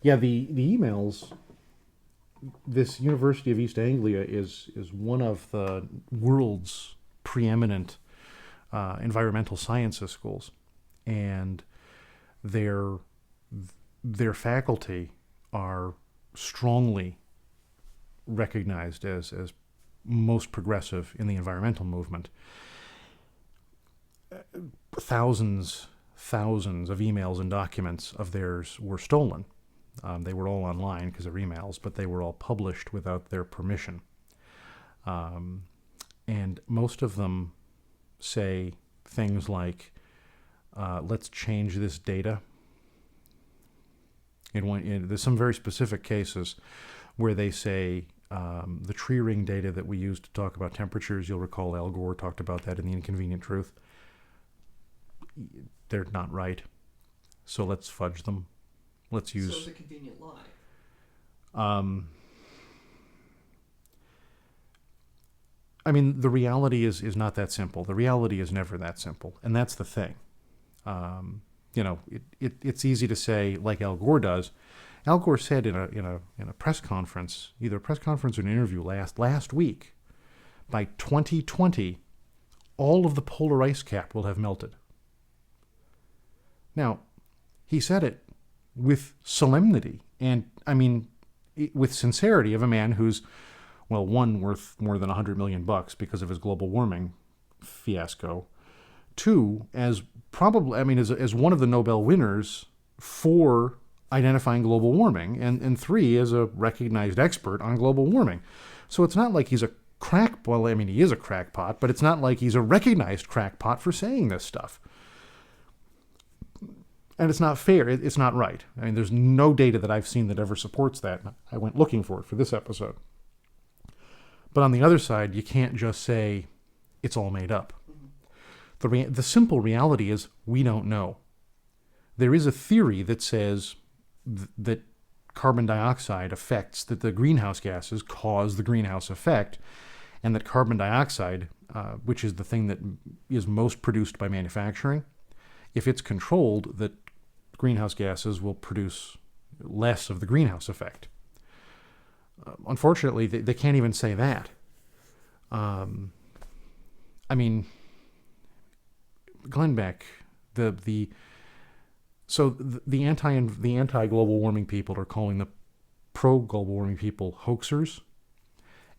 Yeah, the emails. This University of East Anglia is one of the world's preeminent environmental sciences schools, and their their faculty are strongly recognized as most progressive in the environmental movement. Thousands of emails and documents of theirs were stolen. They were all online because they're emails, but they were all published without their permission. And most of them say things like, let's change this data. There's some very specific cases where they say the tree ring data that we use to talk about temperatures, you'll recall Al Gore talked about that in The Inconvenient Truth. They're not right, so let's fudge them. Let's use. So it's a convenient lie. I mean, the reality is not that simple. The reality is never that simple, and that's the thing. It's easy to say, like Al Gore does. Al Gore said in a press conference, either a press conference or an interview last week, by 2020, all of the polar ice cap will have melted. Now, he said it with solemnity and, with sincerity of a man who's, one, worth more than $100 million because of his global warming fiasco. Two, as probably, as one of the Nobel winners for identifying global warming, and three, as a recognized expert on global warming. So it's not like he's a he is a crackpot, but it's not like he's a recognized crackpot for saying this stuff. And it's not fair. It's not right. There's no data that I've seen that ever supports that. I went looking for it for this episode. But on the other side, you can't just say it's all made up. Mm-hmm. The simple reality is we don't know. There is a theory that says that carbon dioxide affects, that the greenhouse gases cause the greenhouse effect, and that carbon dioxide, which is the thing that is most produced by manufacturing, if it's controlled, that greenhouse gases will produce less of the greenhouse effect. Unfortunately, they can't even say that. Glenn Beck, the anti-global warming people are calling the pro-global warming people hoaxers,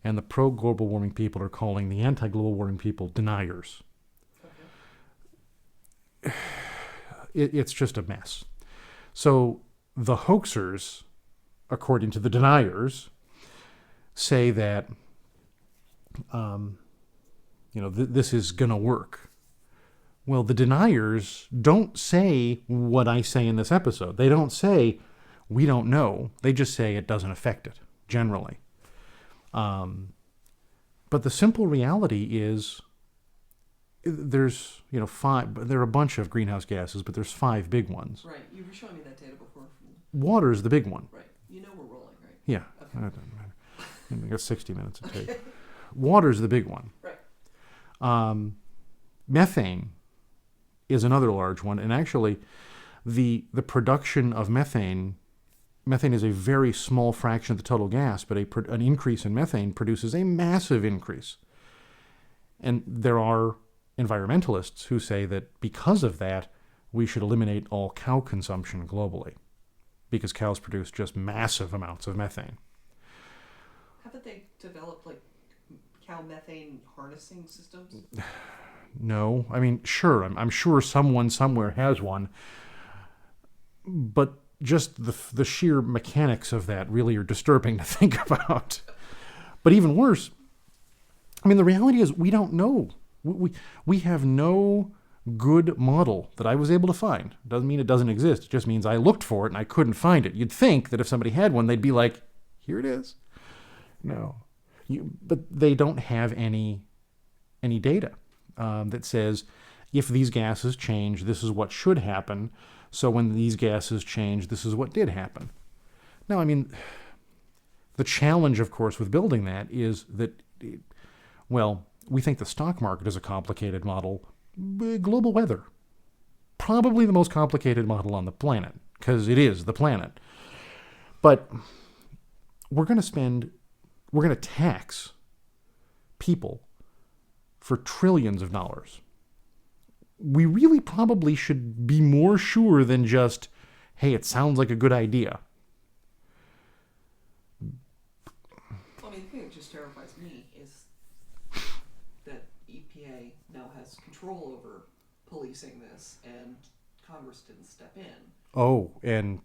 and the pro-global warming people are calling the anti-global warming people deniers. Okay. It's just a mess. So the hoaxers, according to the deniers, say that this is going to work. Well, the deniers don't say what I say in this episode. They don't say, we don't know. They just say it doesn't affect it, generally. But the simple reality is there's, there are a bunch of greenhouse gases, but there's 5 big ones. Right. You were showing me that data before. Water is the big one. Right. We're rolling, right? Yeah. Okay. That doesn't matter. We got 60 minutes to take. Water is the big one. Right. Methane is another large one, and actually the production of methane is a very small fraction of the total gas, but an increase in methane produces a massive increase. And there are environmentalists who say that because of that, we should eliminate all cow consumption globally, because cows produce just massive amounts of methane. Haven't they developed cow methane harnessing systems? No, sure. I'm sure someone somewhere has one, but just the sheer mechanics of that really are disturbing to think about. But even worse, the reality is we don't know. We have no good model that I was able to find. Doesn't mean it doesn't exist. It just means I looked for it and I couldn't find it. You'd think that if somebody had one, they'd be like, here it is. No. But they don't have any data that says if these gases change, this is what should happen. So when these gases change, this is what did happen. Now, the challenge, of course, with building that is that, we think the stock market is a complicated model. Global weather, probably the most complicated model on the planet, because it is the planet. But we're going to tax people for trillions of dollars. We really probably should be more sure than just, hey, it sounds like a good idea. Well, I mean, the thing that just terrifies me is that EPA now has control over policing this, and Congress didn't step in. Oh, and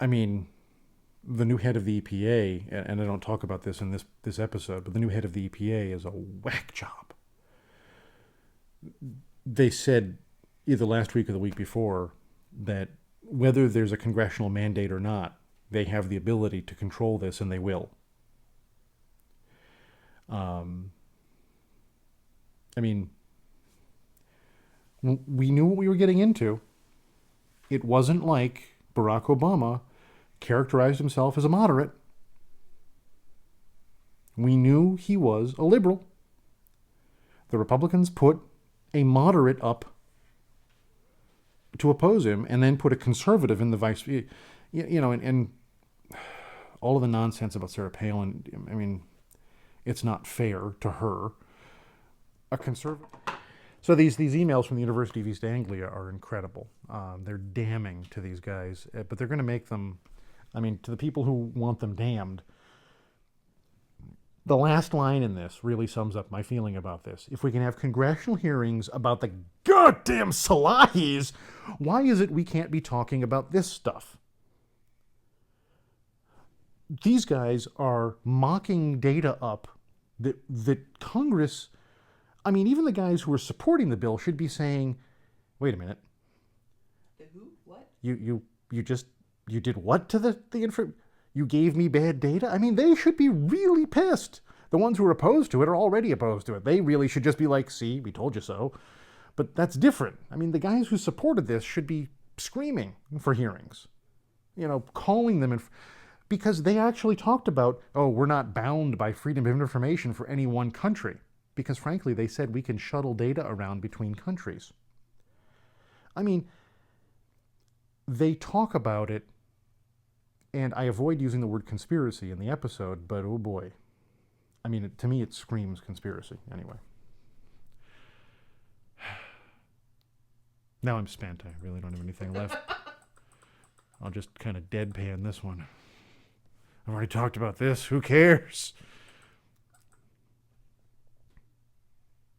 I mean, the new head of the EPA, and I don't talk about this in this episode, but the new head of the EPA is a whack job. They said either last week or the week before that whether there's a congressional mandate or not, they have the ability to control this, and they will. I mean, we knew what we were getting into. It wasn't like Barack Obama characterized himself as a moderate. We knew he was a liberal. The Republicans put a moderate up to oppose him, and then put a conservative in the vice. And all of the nonsense about Sarah Palin. I mean, it's not fair to her. A conservative. So these emails from the University of East Anglia are incredible. They're damning to these guys, but they're going to make them. I mean, to the people who want them damned. The last line in this really sums up my feeling about this. If we can have congressional hearings about the goddamn Salahis, why is it we can't be talking about this stuff? These guys are mocking data up that Congress, I mean, even the guys who are supporting the bill should be saying, wait a minute. The who? What? You did what to the info? You gave me bad data? I mean, they should be really pissed. The ones who are opposed to it are already opposed to it. They really should just be like, see, we told you so. But that's different. I mean, the guys who supported this should be screaming for hearings. Calling them because they actually talked about, oh, we're not bound by freedom of information for any one country. Because frankly, they said we can shuttle data around between countries. I mean, they talk about it. And I avoid using the word conspiracy in the episode, but oh boy. I mean, to me, it screams conspiracy anyway. Now I'm spent. I really don't have anything left. I'll just kind of deadpan this one. I've already talked about this. Who cares?